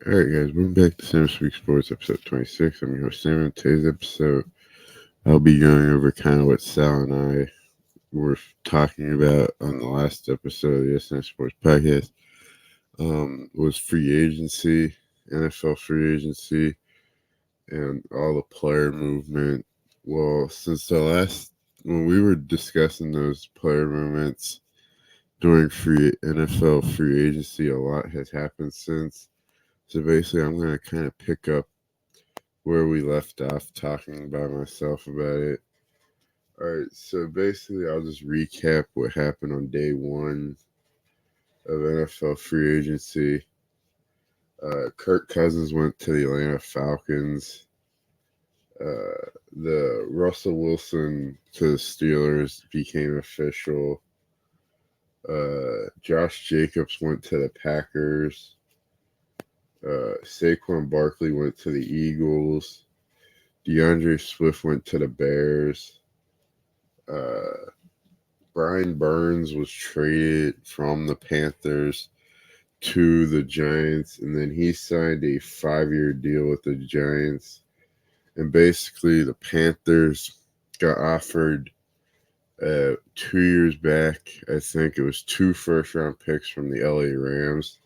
All right, guys, we're back to S&S Sports episode 26. I'm your host, Sam. In today's episode, I'll be going over kind of what Sal and I were talking about on the last episode of the S&S Sports podcast. Was free agency, NFL free agency, and all the player movement. Well, since when we were discussing those player movements during free NFL free agency, a lot has happened since. So basically, I'm going to kind of pick up where we left off talking by myself about it. All right, so basically, I'll just recap what happened on day one of NFL free agency. Kirk Cousins went to the Atlanta Falcons. The Russell Wilson to the Steelers became official. Josh Jacobs went to the Packers. Saquon Barkley went to the Eagles. DeAndre Swift went to the Bears. Brian Burns was traded from the Panthers to the Giants, and then he signed a 5-year deal with the Giants. And basically, the Panthers got offered 2 years back, I think it was 2 first-round picks from the LA Rams.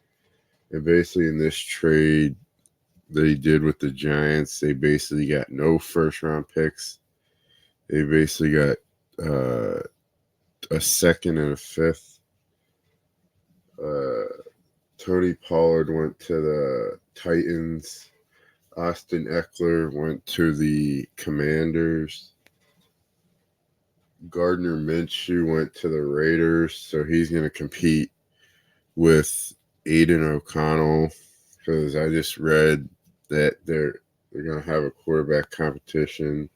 And basically, in this trade they did with the Giants, they basically got no first-round picks. They basically got a second and a fifth. Tony Pollard went to the Titans. Austin Eckler went to the Commanders. Gardner Minshew went to the Raiders, so he's going to compete with Aiden O'Connell, because I just read that they're going to have a quarterback competition.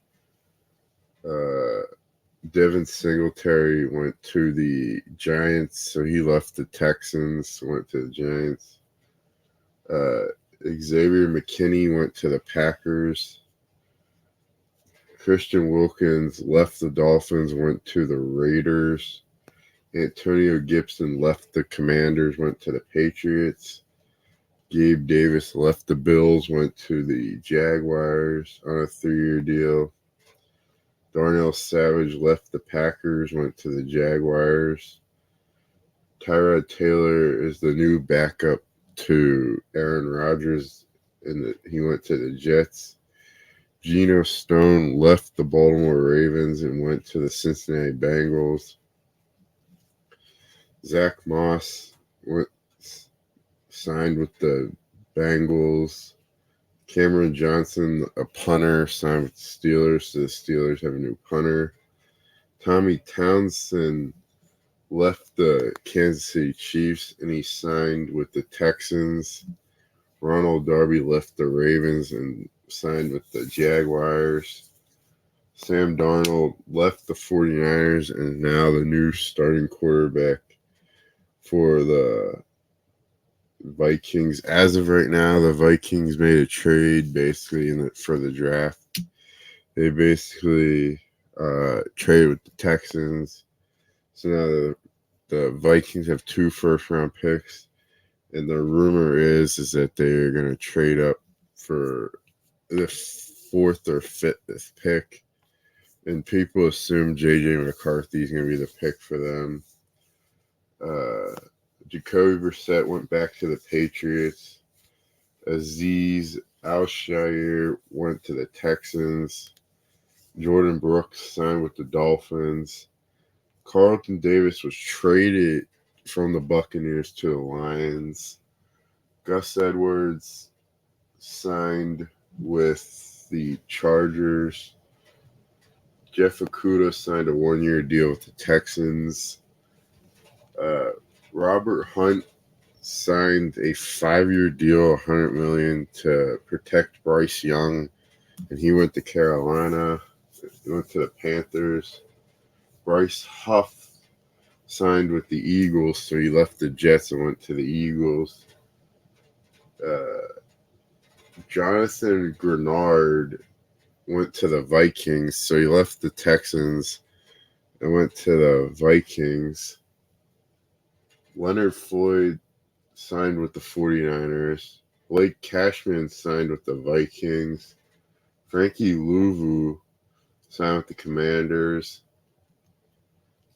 Devin Singletary went to the Giants, so he left the Texans, went to the Giants. Xavier McKinney went to the Packers. Christian Wilkins left the Dolphins, went to the Raiders. Antonio Gibson left the Commanders, went to the Patriots. Gabe Davis left the Bills, went to the Jaguars on a 3-year deal. Darnell Savage left the Packers, went to the Jaguars. Tyrod Taylor is the new backup to Aaron Rodgers, and he went to the Jets. Geno Stone left the Baltimore Ravens and went to the Cincinnati Bengals. Zach Moss signed with the Bengals. Cameron Johnson, a punter, signed with the Steelers, so the Steelers have a new punter. Tommy Townsend left the Kansas City Chiefs, and he signed with the Texans. Ronald Darby left the Ravens and signed with the Jaguars. Sam Darnold left the 49ers and is now the new starting quarterback for the Vikings. As of right now, the Vikings made a trade basically for the draft. They basically traded with the Texans. So now the Vikings have 2 first-round picks, and the rumor is that they're going to trade up for the 4th or 5th pick, and people assume J.J. McCarthy is going to be the pick for them. Jacoby Brissett went back to the Patriots. Azeez Al-Shaair went to the Texans. Jordan Brooks signed with the Dolphins. Carlton Davis was traded from the Buccaneers to the Lions. Gus Edwards signed with the Chargers. Jeff Okudah signed a 1-year deal with the Texans. Robert Hunt signed a 5-year deal, $100 million, to protect Bryce Young, and he went to Carolina. He went to the Panthers. Bryce Huff signed with the Eagles, so he left the Jets and went to the Eagles. Jonathan Grenard went to the Vikings, so he left the Texans and went to the Vikings. Leonard Floyd signed with the 49ers. Blake Cashman signed with the Vikings. Frankie Louvu signed with the Commanders.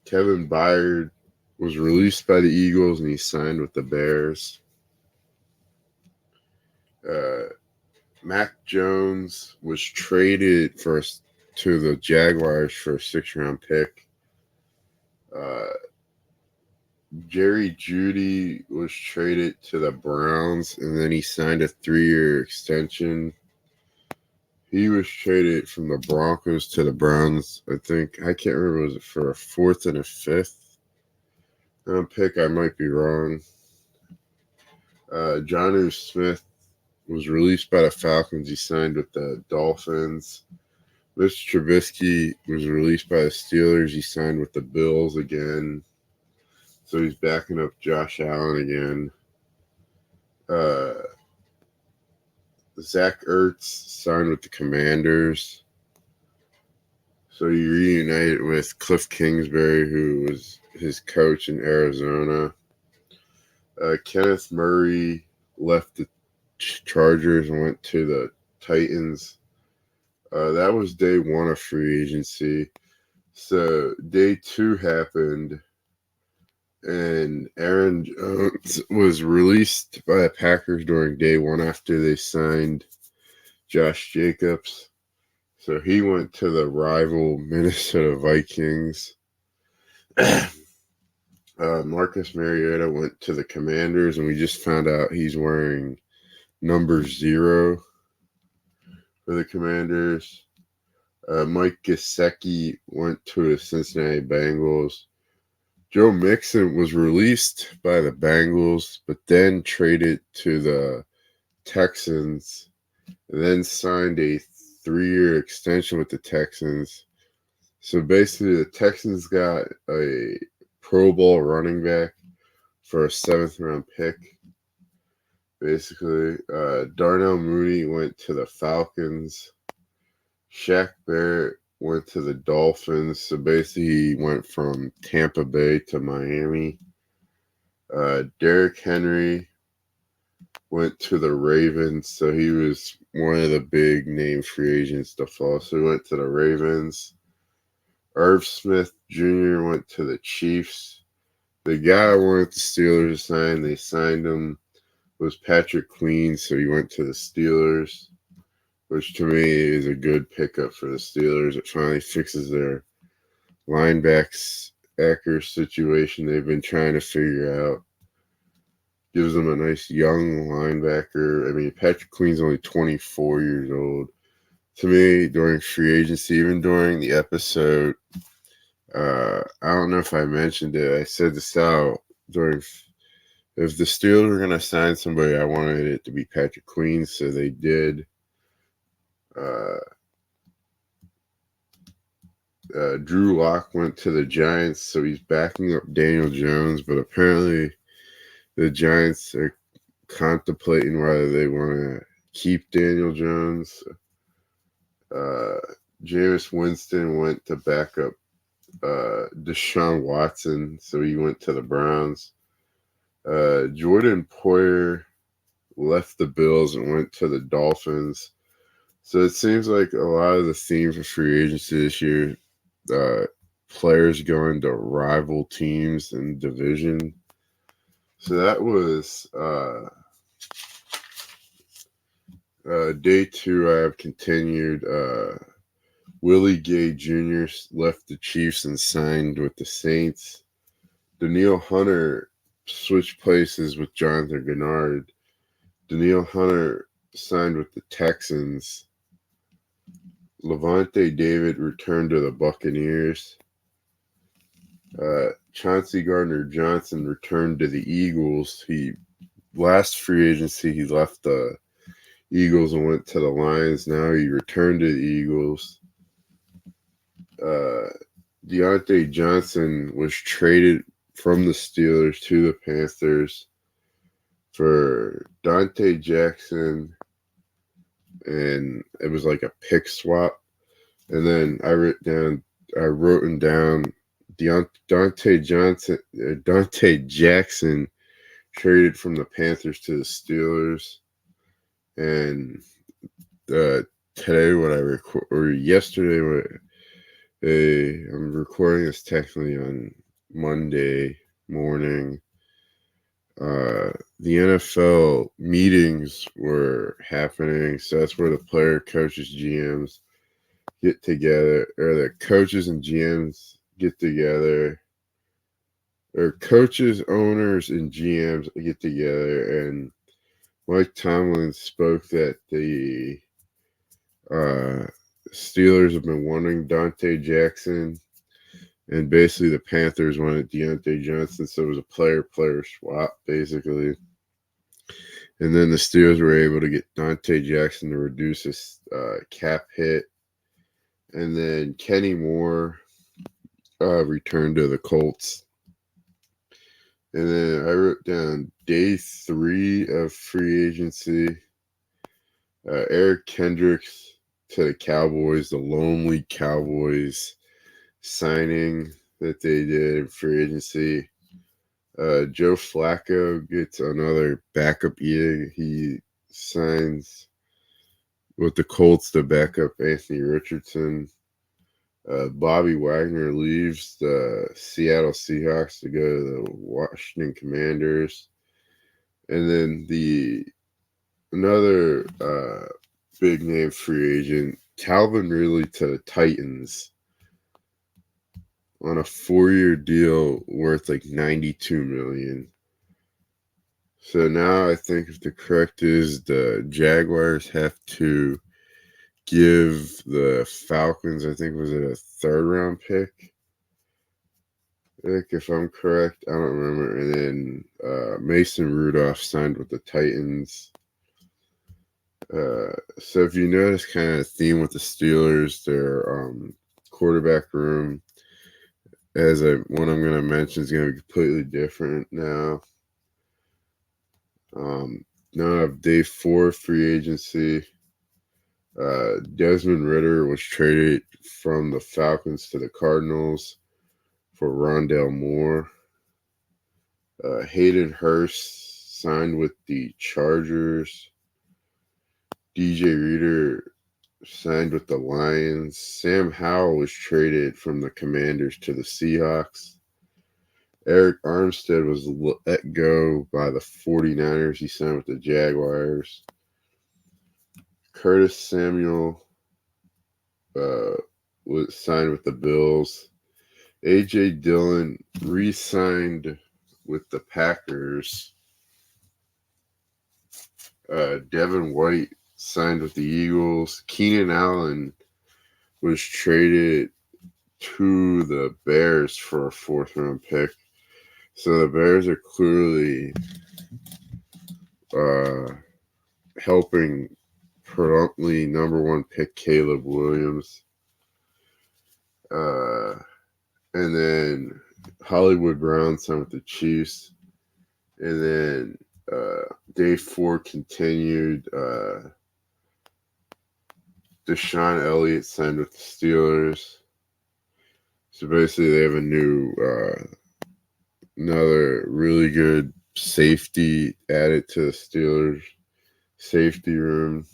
Kevin Byard was released by the Eagles and he signed with the Bears. Mac Jones was traded to the Jaguars for a 6th-round pick. Jerry Jeudy was traded to the Browns and then he signed a 3-year extension. He was traded from the Broncos to the Browns. I can't remember, was it for a 4th and a 5th-round pick? I might be wrong. Jonnu Smith was released by the Falcons. He signed with the Dolphins. Mitch Trubisky was released by the Steelers. He signed with the Bills again. So he's backing up Josh Allen again. Zach Ertz signed with the Commanders. So he reunited with Cliff Kingsbury, who was his coach in Arizona. Kenneth Murray left the Chargers and went to the Titans. That was day 1 of free agency. So day 2 happened, and Aaron Jones was released by the Packers during day 1 after they signed Josh Jacobs. So he went to the rival Minnesota Vikings. Marcus Mariota went to the Commanders, and we just found out he's wearing number 0 for the Commanders. Mike Gesicki went to the Cincinnati Bengals. Joe Mixon was released by the Bengals, but then traded to the Texans, and then signed a 3-year extension with the Texans. So basically, the Texans got a Pro Bowl running back for a 7th-round pick. Basically, Darnell Mooney went to the Falcons. Shaq Barrett went to the Dolphins. So basically, he went from Tampa Bay to Miami. Derrick Henry went to the Ravens. So he was one of the big name free agents to fall. So he went to the Ravens. Irv Smith Jr. went to the Chiefs. The guy I wanted the Steelers to sign, they signed him, was Patrick Queen, so he went to the Steelers, which to me is a good pickup for the Steelers. It finally fixes their linebacker situation they've been trying to figure out. Gives them a nice young linebacker. I mean, Patrick Queen's only 24 years old. To me, during free agency, even during the episode, I don't know if I mentioned it. I said this out during, if the Steelers were going to sign somebody, I wanted it to be Patrick Queen, so they did. Drew Lock went to the Giants, so he's backing up Daniel Jones, but apparently the Giants are contemplating whether they want to keep Daniel Jones. Jameis Winston went to back up Deshaun Watson, so he went to the Browns. Jordan Poyer left the Bills and went to the Dolphins. So it seems like a lot of the theme for free agency this year, players going to rival teams and division. So that was day 2. I have continued. Willie Gay Jr. left the Chiefs and signed with the Saints. Danielle Hunter switched places with Jonathan Gennard. Danielle Hunter signed with the Texans. Levante David returned to the Buccaneers. Chauncey Gardner-Johnson returned to the Eagles. Last free agency, he left the Eagles and went to the Lions. Now he returned to the Eagles. Deontay Johnson was traded from the Steelers to the Panthers for Dante Jackson, and it was like a pick swap. And then I wrote down Dante Jackson traded from the Panthers to the Steelers. And today, what I record, or yesterday, I'm recording this technically on Monday morning. The NFL meetings were happening, so that's where the player, coaches, GMs get together, or the coaches and GMs get together, or coaches, owners, and GMs get together, and Mike Tomlin spoke that the Steelers have been wanting Dante Jackson, and basically the Panthers wanted Deontay Johnson, so it was a player-player swap, basically. And then the Steelers were able to get Dante Jackson to reduce his cap hit. And then Kenny Moore returned to the Colts. And then I wrote down day 3 of free agency. Eric Kendricks to the Cowboys, the lonely Cowboys signing that they did in free agency. Joe Flacco gets another backup year. He signs with the Colts to back up Anthony Richardson. Bobby Wagner leaves the Seattle Seahawks to go to the Washington Commanders. And then another big name free agent, Calvin Ridley to the Titans on a 4-year deal worth like $92 million. So now I think if the correct is the Jaguars have to give the Falcons, I think, was it a 3rd-round pick? If I'm correct, I don't remember. And then Mason Rudolph signed with the Titans. So if you notice kind of a theme with the Steelers, their quarterback room, one I'm going to mention is going to be completely different now. Now I have day 4 free agency. Desmond Ridder was traded from the Falcons to the Cardinals for Rondale Moore. Hayden Hurst signed with the Chargers. DJ Reader signed with the Lions. Sam Howell was traded from the Commanders to the Seahawks. Eric Armstead was let go by the 49ers. He signed with the Jaguars. Curtis Samuel was signed with the Bills. A.J. Dillon re-signed with the Packers. Devin White signed with the Eagles. Keenan Allen was traded to the Bears for a 4th-round pick. So the Bears are clearly helping predominantly number 1 pick Caleb Williams. And then Hollywood Brown signed with the Chiefs. And then day 4 continued. Deshaun Elliott signed with the Steelers. So basically they have a new another really good safety added to the Steelers safety room.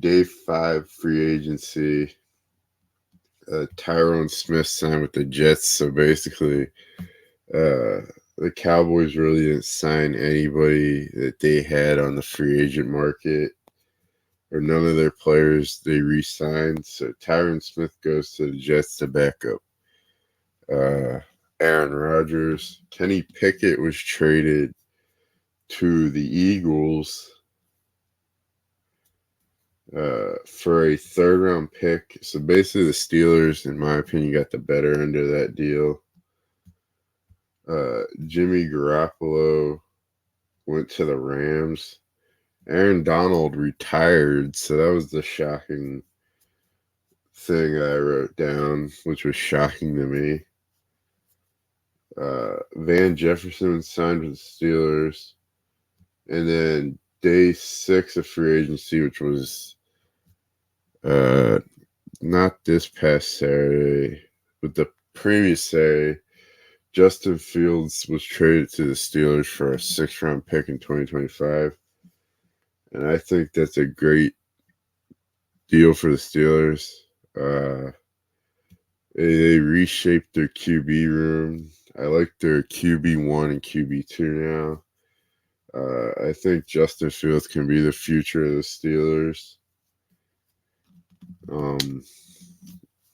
Day 5 free agency. Tyrone Smith signed with the Jets. So basically, the Cowboys really didn't sign anybody that they had on the free agent market, or none of their players they re-signed. So Tyrone Smith goes to the Jets to back up Aaron Rodgers. Kenny Pickett was traded to the Eagles for a 3rd-round pick. So basically the Steelers, in my opinion, got the better end of that deal. Jimmy Garoppolo went to the Rams. Aaron Donald retired, so that was the shocking thing I wrote down, which was shocking to me. Van Jefferson signed with the Steelers. And then day 6 of free agency, which was not this past Saturday, but the previous Saturday, Justin Fields was traded to the Steelers for a 6th-round pick in 2025. and I think that's a great deal for the Steelers. They reshaped their QB room. I like their QB1 and QB2 now. I think Justin Fields can be the future of the Steelers.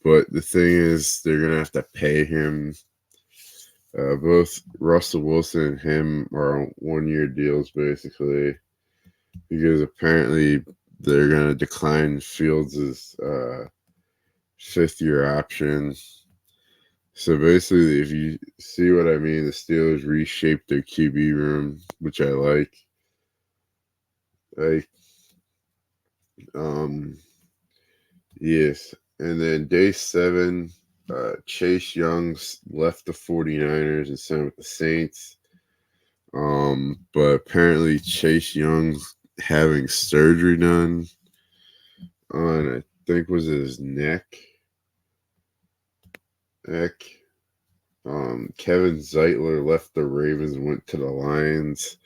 But the thing is, they're going to have to pay him. Both Russell Wilson and him are on 1-year deals, basically, because apparently they're going to decline Fields' 5th-year option. So basically, if you see what I mean, the Steelers reshaped their QB room, which I like. Yes. And then day 7, Chase Young left the 49ers and signed with the Saints. But apparently Chase Young's having surgery done on, I think, was it his neck? Kevin Zeitler left the Ravens and went to the Lions.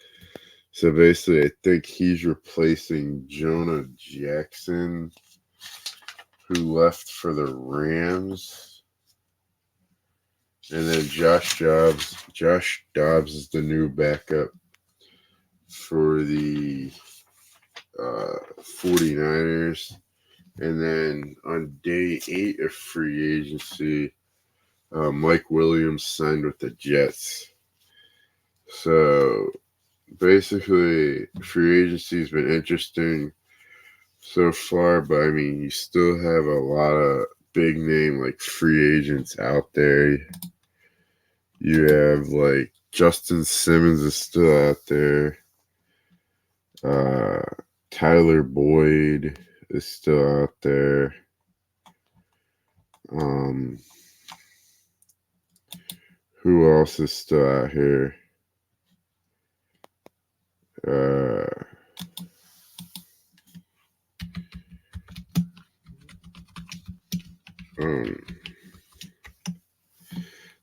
So basically, I think he's replacing Jonah Jackson, who left for the Rams. And then Josh Dobbs is the new backup for the 49ers. And then on day 8 of free agency, Mike Williams signed with the Jets. So basically, free agency has been interesting so far, but I mean, you still have a lot of big name like free agents out there. You have like Justin Simmons is still out there. Tyler Boyd is still out there. Who else is still out here?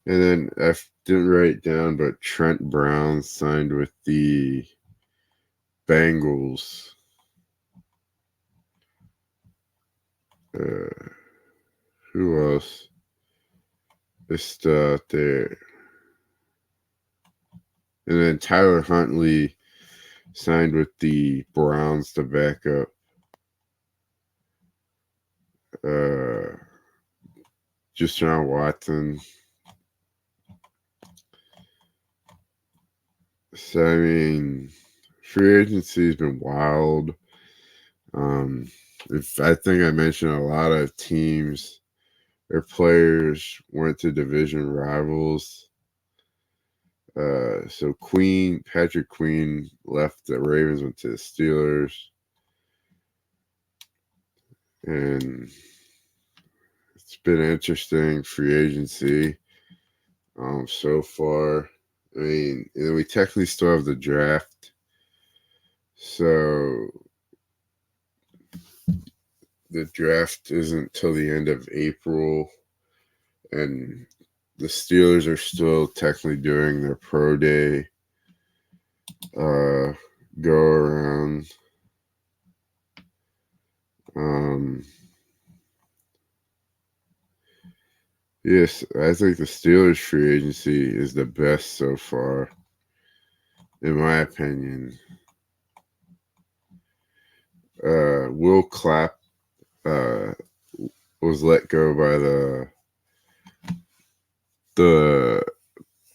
And then I didn't write it down, but Trent Brown signed with the Bengals. Who else is still out there? And then Tyler Huntley signed with the Browns to back up Deshaun Watson. So, I mean, free agency has been wild. I think I mentioned a lot of teams, their players went to division rivals. So Patrick Queen left the Ravens, went to the Steelers. And it's been interesting free agency so far. I mean, we technically still have the draft. So the draft isn't till the end of April. And the Steelers are still technically doing their pro day go around. Yes, I think the Steelers free agency is the best so far, in my opinion. Will Clapp was let go by the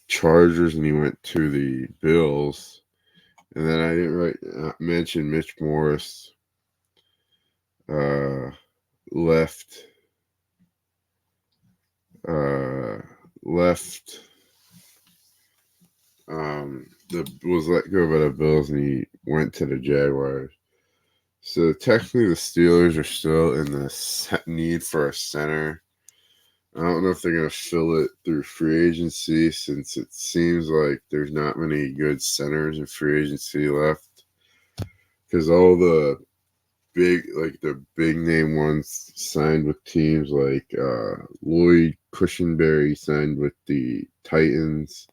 Chargers, and he went to the Bills. And then I didn't mention Mitch Morris left was let go by the Bills, and he went to the Jaguars. So technically, the Steelers are still in the need for a center. I don't know if they're going to fill it through free agency, since it seems like there's not many good centers in free agency left. Because all the big name ones signed with teams like Lloyd Cushenberry signed with the Titans.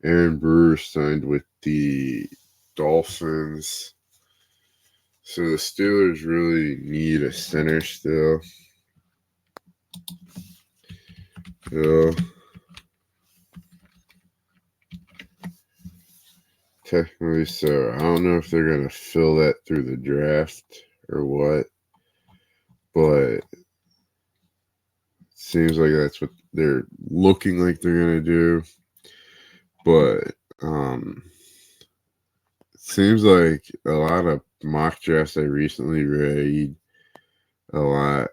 Aaron Brewer signed with the Dolphins. So the Steelers really need a center still. Technically, so I don't know if they're going to fill that through the draft or what, but it seems like that's what they're looking like they're going to do. But it seems like a lot of mock drafts I recently read, a lot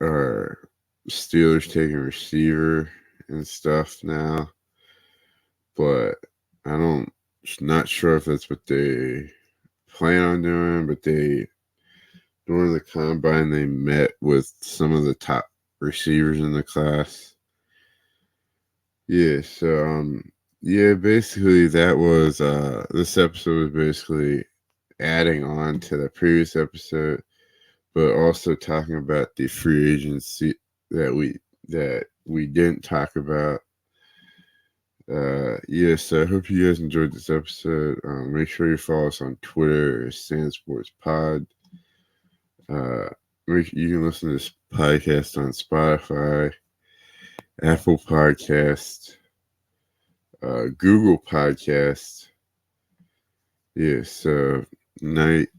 are Steelers taking receiver and stuff now, but I don't, not sure if that's what they plan on doing, but during the combine, they met with some of the top receivers in the class. Yeah, so yeah, basically that was this episode was basically adding on to the previous episode, but also talking about the free agency that we didn't talk about. Yeah, so I hope you guys enjoyed this episode. Make sure you follow us on Twitter, S&S Sports Pod. You can listen to this podcast on Spotify, Apple Podcast, Google Podcast. Yeah, so night.